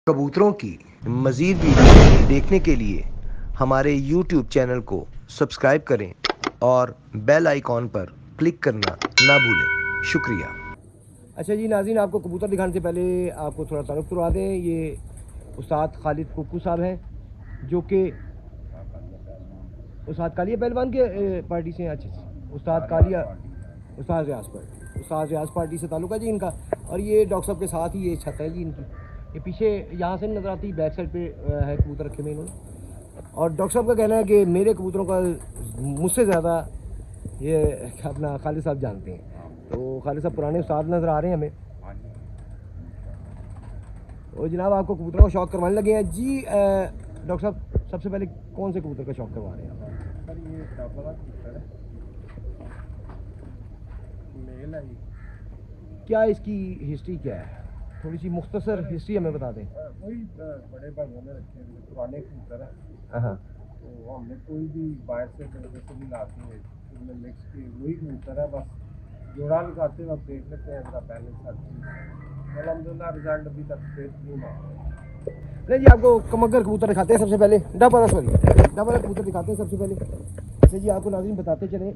कबूतरों की मज़ीद वीडियो देखने के लिए हमारे YouTube चैनल को सब्सक्राइब करें और बेल आइकॉन पर क्लिक करना ना भूलें। शुक्रिया। अच्छा जी नाज़रीन, आपको कबूतर दिखाने से पहले आपको थोड़ा तारुफ करवा दें। ये उस्ताद खालिद कुक्कू साहब हैं, जो कि उस्ताद कालिया पहलवान के पार्टी से हैं। अच्छा, उस्ताद कालिया, उस्ताद रियाज पार्टी से ताल्लुक़ है जी इनका। और ये डॉक्टर साहब के साथ ही ये छत है जी इनकी। ये पीछे यहाँ से नज़र आती, बैक साइड पे है कबूतर रखे हुए इन्होंने। और डॉक्टर साहब का कहना है कि मेरे कबूतरों का मुझसे ज़्यादा ये अपना खालिद साहब जानते हैं। तो खालिद साहब पुराने उस्ताद नज़र आ रहे हैं हमें। और जनाब आपको कबूतरों का शौक़ करवाने लगे हैं जी। डॉक्टर साहब, सबसे पहले कौन से कबूतर का शौक़ करवा रहे हैं? सर ये डबल कबूतर है, मेल है। क्या इसकी हिस्ट्री क्या है? थोड़ी सी मुख्तसर हिस्ट्री हमें बता दें। वही बड़े भाइयों ने रखे हैं, पुराने कबूतर है। हाँ, तो हमने कोई भी बाहर से जैसे भी लाते हैं उसमें मिक्स की वही कबूतर है। बस जोड़ा लगाते हैं, अब देख लेते हैं इसका बैलेंस अच्छा। अलहमदिल्ला रिजल्ट अभी तक बेहतरीन है। नहीं जी, आपको कमगर कबूतर दिखाते हैं सबसे पहले। डबल कबूतर दिखाते हैं सबसे पहले। अच्छा जी, आपको नाज़रीन बताते चलें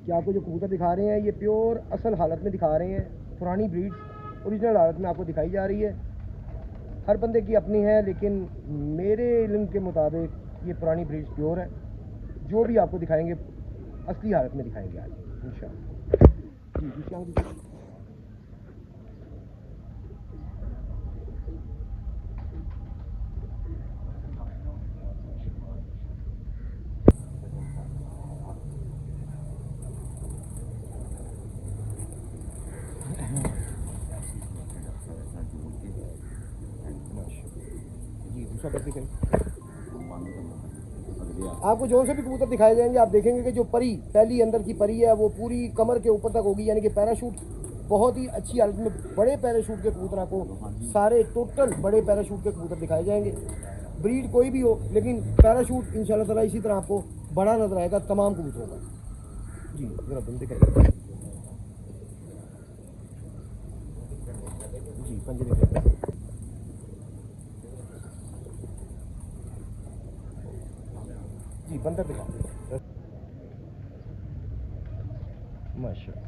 कि आपको जो कबूतर दिखा रहे हैं ये प्योर असल हालत में दिखा रहे हैं। पुरानी ब्रीड्स ओरिजिनल हालत में आपको दिखाई जा रही है। हर बंदे की अपनी है, लेकिन मेरे इल्म के मुताबिक ये पुरानी ब्रीड्स प्योर है। जो भी आपको दिखाएंगे असली हालत में दिखाएंगे आज इंशाअल्लाह जी। दूसरा आपको जो से भी कबूतर दिखाए जाएंगे आप देखेंगे कि जो परी पहली अंदर की परी है वो पूरी कमर के ऊपर तक होगी, यानी कि पैराशूट बहुत ही अच्छी हालत में। बड़े पैराशूट के कबूतर आपको सारे टोटल बड़े पैराशूट के कबूतर दिखाए जाएंगे। ब्रीड कोई भी हो, लेकिन पैराशूट इंशाल्लाह ताला इसी तरह आपको बड़ा नजर आएगा तमाम कबूतरों का जी। जरा तुम दिखाइए जी, पंजे दिखाइए जी, बंदर दिखा माशाल्लाह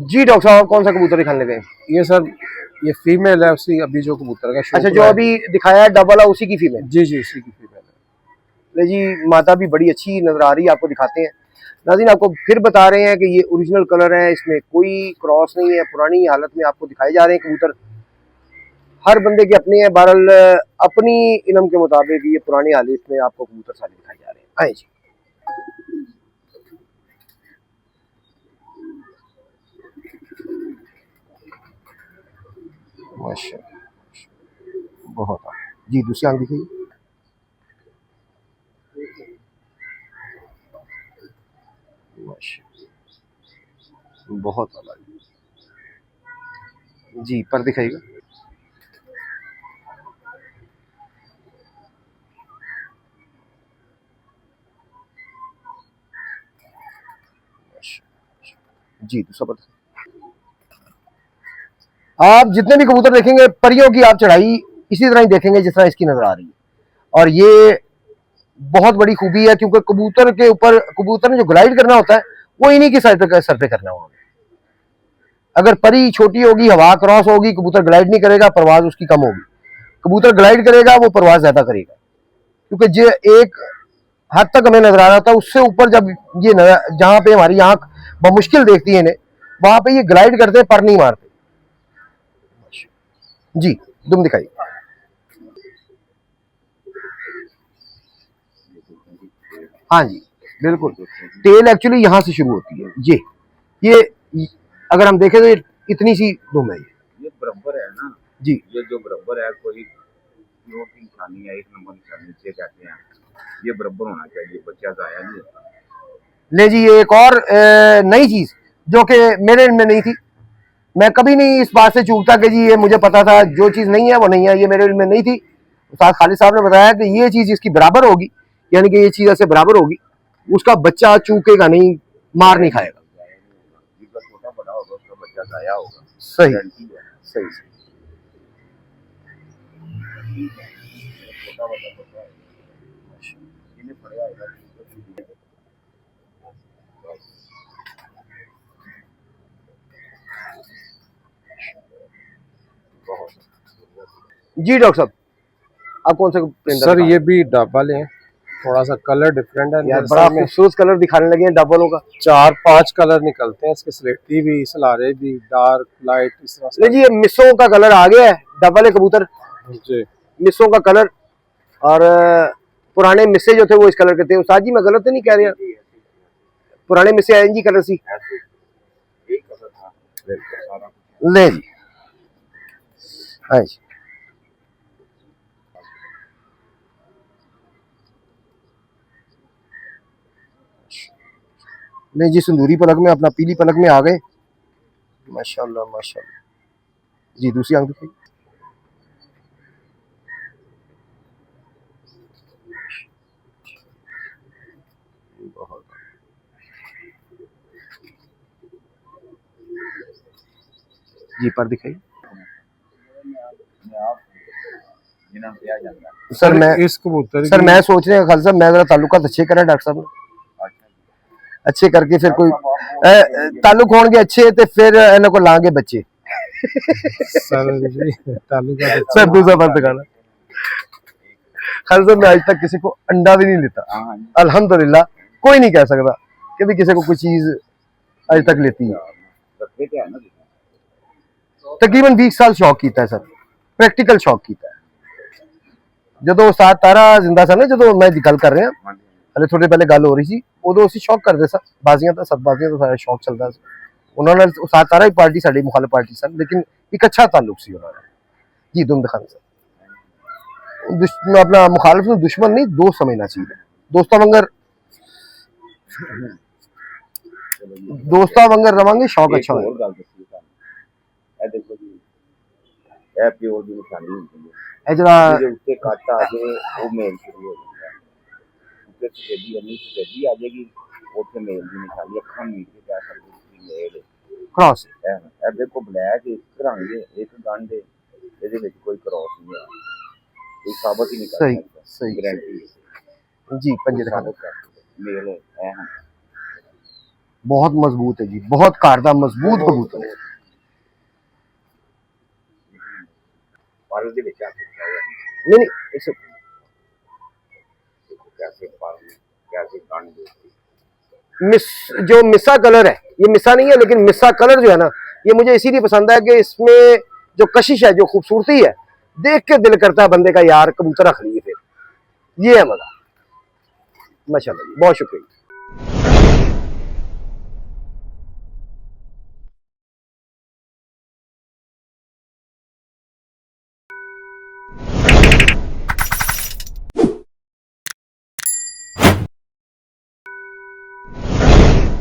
जी। डॉक्टर साहब कौन सा कबूतर दिखाने लगे? ये सर ये फीमेल है उसी अभी जो कबूतर का शौक अच्छा, जो अभी दिखाया है डबल है उसी की फीमेल? जी जी, उसी की फीमेल है। जी, माता भी बड़ी अच्छी नजर आ रही है, आपको दिखाते हैं। नाज़रीन, आपको फिर बता रहे हैं कि ये ओरिजिनल कलर है, इसमें कोई क्रॉस नहीं है। पुरानी हालत में आपको दिखाए जा रहे हैं कबूतर। हर बंदे के अपने हैं, बहरहाल अपनी इल्म के मुताबिक ये पुरानी हालत में आपको कबूतर सारे दिखाए जा रहे हैं। आए जी। माशाल्लाह बहुत जी। दूसरी आंख दिखाइए। माशाल्लाह बहुत आला जी। पर दिखाइएगा। जी, दूसरा पर आप जितने भी कबूतर देखेंगे परियों की आप चढ़ाई इसी तरह ही देखेंगे जिस तरह इसकी नजर आ रही है। और ये बहुत बड़ी खूबी है, क्योंकि कबूतर के ऊपर कबूतर ने जो ग्लाइड करना होता है वो इन्हीं की सर पे करना होगा। अगर परी छोटी होगी, हवा क्रॉस होगी, कबूतर ग्लाइड नहीं करेगा, परवाज उसकी कम होगी। कबूतर ग्लाइड करेगा वो परवाज ज्यादा करेगा, क्योंकि जो एक हद तक हमें नजर आ रहा था उससे ऊपर जब ये जहां पे हमारी आंख बमुश्किल देखती है इन्हें, वहां पे ये ग्लाइड करते पर नहीं मारते जी। तुम दिखाइए। हाँ जी, बिल्कुल। टेल एक्चुअली यहाँ से शुरू होती है। ये अगर हम देखें तो ये इतनी सी दुम है। ये बराबर है ना जी। ये जो बराबर है, कोई नोट की निशानी है, एक नंबर निशानी से कहते हैं, ये बराबर होना चाहिए, बच्चा जाया नहीं होता। ले जी, ये एक और नई चीज जो कि मेरे में नहीं थी। मैं कभी नहीं इस बात से चूकता कि जी ये मुझे पता था। जो चीज नहीं है वो नहीं है, ये मेरे में नहीं थी। उस्ताद खालिद साहब ने बताया कि ये चीज इसकी बराबर होगी, यानी कि ये चीज ऐसे बराबर होगी, उसका बच्चा चूकेगा नहीं, मार नहीं खाएगा। जिसका छोटा बड़ा होगा उसका बच्चा जाया होगा। सही सही। छोटा बड़ा बच्चा है इन्हें पढ़िया है जी डॉक्टर साहब, आप कौन सा परिंदा सर दिखा ये भी डबल है, थोड़ा सा कलर डिफरेंट है यार, अंदर बड़ा से में खूबसूरत कलर दिखाने लगे हैं डबलों का। 4-5 कलर निकलते हैं इसके, स्लेटी भी, सलारे भी, डार्क लाइट इस तरह नहीं से। जी, ये मिसों का कलर आ गया है, डबल है कबूतर, जी मिसों का कलर। और पुराने मिस्से जो थे वो इस कलर के थे। उस्ताद जी मैं गलत तो नहीं कह रहा? पुराने मिस्से आएंगी कलर सी एक कलर था सारा ले जी। हाँ जी, नहीं जी, सिंदूरी पलक में अपना पीली पलक में आ गए। माशाल्लाह माशाल्लाह। जी दूसरी आंख दिखाइए। बहुत जी, पर दिखाइए। आप जिन्हें दिया जाता है सर मैं इस कबूतर सर की मैं सोच रहे हैं खालिद साहब, मैं जरा ताल्लुकात अच्छे करें डॉक्टर साहब ने, अच्छा अच्छे करके फिर कोई ताल्लुक होंगे अच्छे तो फिर इन्हों को लांगे बच्चे। सर जी ताल्लुका सर दूसरा पर दिखाना। खालिद साहब मैं आज तक किसी को अंडा भी नहीं लेता, हाँ जी अल्हम्दुलिल्लाह। कोई नहीं कह सकता कि भी किसी को कोई चीज आज तक लेती है। रखते क्या है ना तकरीबन 20 साल शौक किया है सर, प्रैक्टिकल शौक किया है। जो उस्ताद तारा जिंदा सा ना, जो मैं गल कर रहा हाँ जी हले थोड़े पहले गल हो रही थी, उदों ਅਸੀਂ शौक करते सा बाजियां तो सतबाजियां तो सारा शौक चलता सी। उन्होंने उस्ताद तारा ही पार्टी साड़ी मुखालिफ पार्टी सन, लेकिन एक अच्छा ताल्लुक सी उन्होंने। जी तुम दिखाना सर, अपना मुखालिफ ਨੂੰ दुश्मन नहीं दोस्त समझना चाहिए। दोस्तां वंगर रवांगे, शौक अच्छा और होगा। गल दसी ਤੁਹਾਨੂੰ ਇਹ ਦੇਖੋ ਜੀ ਇਹ ਪਿਓਰ ਦੀ ਨਿਸ਼ਾਨੀ ਹੁੰਦੀ ਹੈ ਇਹ ਜਿਹੜਾ ਜਿਹਦੇ ਉੱਤੇ ਕੱਟ ਆ ਜਾਏ ਉਹ ਮੇਲ ਸ਼ੁਰੂ ਹੋ ਜਾਂਦਾ ਹੈ। ਉੱਤੇ ਸਫੇਦੀ ਇੰਨੀ ਸਫੇਦੀ ਆ ਜਾਏਗੀ ਉੱਥੇ ਮੇਲ ਦੀ ਨਿਸ਼ਾਨੀ ਅੱਖਾਂ ਮੀਟ ਕੇ ਕਹਿ ਸਕਦੇ ਤੁਸੀਂ ਮੇਲ क्रॉस ਇਹ ਦੇਖੋ ਬਲੈਕ ਇੱਕ ਰੰਗ ਦੇ ਇੱਕ ਗੰਢ ਦੇ ਇਹਦੇ ਵਿੱਚ ਕੋਈ ਕ੍ਰੋਸ ਨਹੀਂ ਹੈ ਕੋਈ ਸਾਬਤ ਹੀ ਨਹੀਂ ਕਰ सही ਸਕਦਾ सही गारंटी जी पंजे दिखाना। साबित कर सकते मेल है हैं बहुत मजबूत है जी, बहुत कारदा मजबूत कबूतर है। पाल ਦੇ ਵਿੱਚ ਆ ਸਕਦਾ ਹੈ नहीं नहीं इसे कैसे पाल कैसे गंढ ਦੇ मिस जो मिसा कलर है, ये मिसा नहीं है लेकिन मिसा कलर जो है ना, ये मुझे इसीलिए पसंद है कि इसमें जो कशिश है, जो खूबसूरती है, देख के दिल करता है बंदे का यार कबूतर रख लिए फिर। ये है मजा। माशाल्लाह जी, बहुत शुक्रिया।